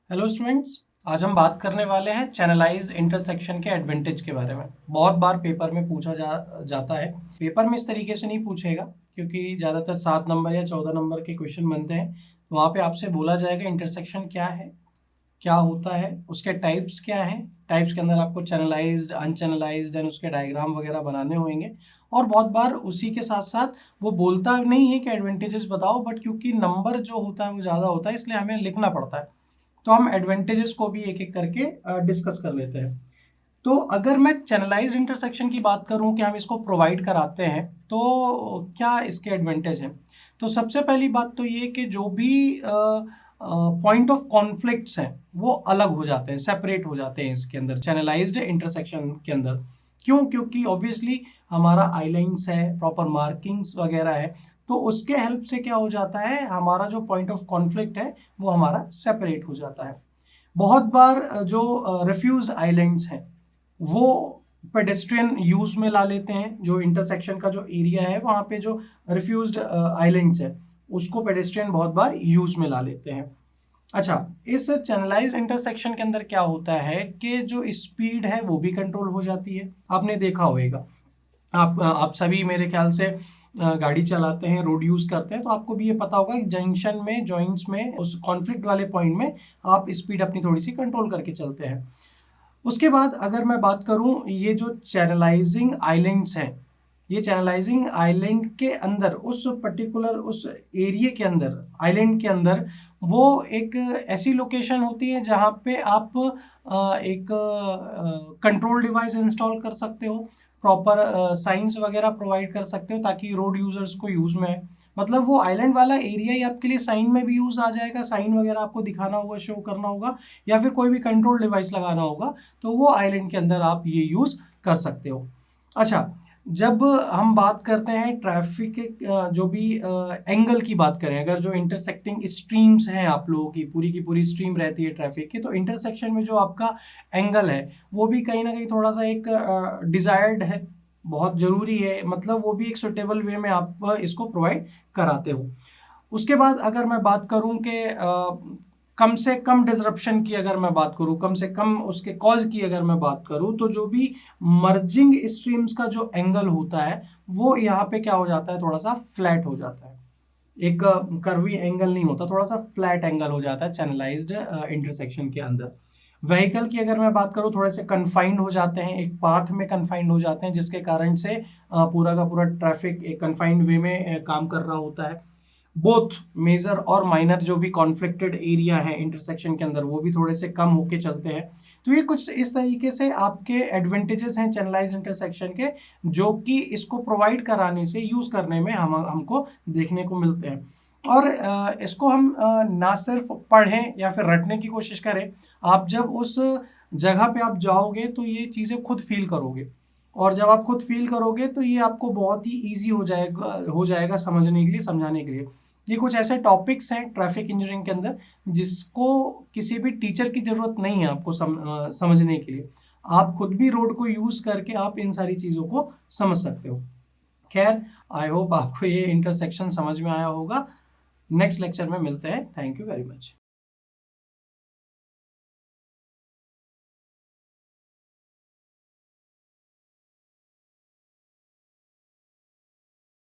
Hello students, आज हम बात करने वाले हैं चैनलाइज्ड इंटरसेक्शन के एडवांटेज के बारे में। बहुत बार पेपर में पूछा जाता है। पेपर में इस तरीके से नहीं पूछेगा क्योंकि ज़्यादातर 7 नंबर या 14 नंबर के क्वेश्चन बनते हैं। वहाँ पे आपसे बोला जाएगा इंटरसेक्शन क्या है, क्या होता है, उसके टाइप्स क्या हैं। टाइप्स के अंदर आपको चैनलाइज्ड, अनचैनलाइज्ड एंड उसके डायग्राम वगैरह बनाने होंगे। और बहुत बार उसी के साथ साथ वो बोलता नहीं है कि एडवांटेजेस बताओ, बट क्योंकि नंबर जो होता है वो ज़्यादा होता है इसलिए हमें लिखना पड़ता है। तो हम एडवांटेजेस को भी एक एक करके डिस्कस कर लेते हैं। तो अगर मैं चैनलाइज्ड इंटरसेक्शन की बात करूं कि हम इसको प्रोवाइड कराते हैं तो क्या इसके एडवांटेज हैं। तो सबसे पहली बात तो ये कि जो भी पॉइंट ऑफ कॉन्फ्लिक्ट्स हैं वो अलग हो जाते हैं, सेपरेट हो जाते हैं इसके अंदर, चैनलाइज्ड इंटरसेक्शन के अंदर। क्यों? क्योंकि ऑब्वियसली हमारा आईलाइंस है, प्रॉपर मार्किंग्स वगैरह है, तो उसके हेल्प से क्या हो जाता है, हमारा जो पॉइंट ऑफ कॉन्फ्लिक्ट है वो हमारा सेपरेट हो जाता है। बहुत बार जो रिफ्यूज्ड आइलैंड्स हैं वो पेडेस्ट्रियन यूज में ला लेते हैं। जो इंटरसेक्शन का जो एरिया है वहाँ पे जो रिफ्यूज्ड आइलैंड्स है उसको पेडेस्ट्रियन बहुत बार यूज में ला लेते हैं। अच्छा, इस चैनलाइज्ड इंटरसेक्शन के अंदर क्या होता है कि जो स्पीड है वो भी कंट्रोल हो जाती है। आपने देखा होगा, आप सभी मेरे ख्याल से गाड़ी चलाते हैं, रोड यूज करते हैं, तो आपको भी ये पता होगा कि जंक्शन में, जॉइंट्स में, उस कॉन्फ्लिक्ट वाले पॉइंट में आप स्पीड अपनी थोड़ी सी कंट्रोल करके चलते हैं। उसके बाद अगर मैं बात करूं, ये जो चैनलाइजिंग आइलैंड्स हैं, ये चैनलाइजिंग आइलैंड के अंदर, उस पर्टिकुलर उस एरिया के अंदर, आइलैंड के अंदर, वो एक ऐसी लोकेशन होती है जहाँ पे आप एक कंट्रोल डिवाइस इंस्टॉल कर सकते हो, प्रॉपर साइंस वगैरह प्रोवाइड कर सकते हो ताकि रोड यूजर्स को यूज में है। मतलब वो आइलैंड वाला एरिया ही आपके लिए साइन में भी यूज आ जाएगा, साइन वगैरह आपको दिखाना होगा, शो करना होगा, या फिर कोई भी कंट्रोल डिवाइस लगाना होगा, तो वो आइलैंड के अंदर आप ये यूज कर सकते हो। अच्छा, जब हम बात करते हैं ट्रैफिक के जो भी एंगल की बात करें, अगर जो इंटरसेक्टिंग स्ट्रीम्स हैं, आप लोगों की पूरी स्ट्रीम रहती है ट्रैफिक की, तो इंटरसेक्शन में जो आपका एंगल है वो भी कहीं ना कहीं थोड़ा सा एक डिजायर्ड है, बहुत जरूरी है। मतलब वो भी एक सुटेबल वे में आप इसको प्रोवाइड कराते हो। उसके बाद अगर मैं बात करूं कि कम से कम डिसरप्शन की अगर मैं बात करूं, कम से कम उसके कॉज की अगर मैं बात करूं, तो जो भी मर्जिंग स्ट्रीम्स का जो एंगल होता है वो यहाँ पे क्या हो जाता है, थोड़ा सा फ्लैट हो जाता है। एक कर्वी एंगल नहीं होता, थोड़ा सा फ्लैट एंगल हो जाता है चैनलाइज्ड इंटरसेक्शन के अंदर। व्हीकल की अगर मैं बात करूं, थोड़े से कन्फाइंड हो जाते हैं, एक पाथ में कन्फाइंड हो जाते हैं, जिसके कारण से पूरा का पूरा ट्रैफिक एक कन्फाइंड वे में काम कर रहा होता है। बोथ मेजर और माइनर जो भी कॉन्फ्लिक्टेड एरिया है इंटरसेक्शन के अंदर वो भी थोड़े से कम होके चलते हैं। तो ये कुछ इस तरीके से आपके एडवांटेजेस हैं चैनलाइज इंटरसेक्शन के, जो कि इसको प्रोवाइड कराने से, यूज करने में हमको देखने को मिलते हैं। और इसको हम ना सिर्फ पढ़ें या फिर रटने की कोशिश करें, आप जब उस जगह पे आप जाओगे तो ये चीज़ें खुद फील करोगे। और जब आप खुद फील करोगे तो ये आपको बहुत ही ईजी हो जाएगा समझने के लिए, समझाने के लिए। ये कुछ ऐसे टॉपिक्स हैं ट्रैफिक इंजीनियरिंग के अंदर जिसको किसी भी टीचर की जरूरत नहीं है आपको समझने के लिए। आप खुद भी रोड को यूज करके आप इन सारी चीजों को समझ सकते हो। खैर, आई होप आपको ये इंटरसेक्शन समझ में आया होगा। नेक्स्ट लेक्चर में मिलते हैं। Thank you very much.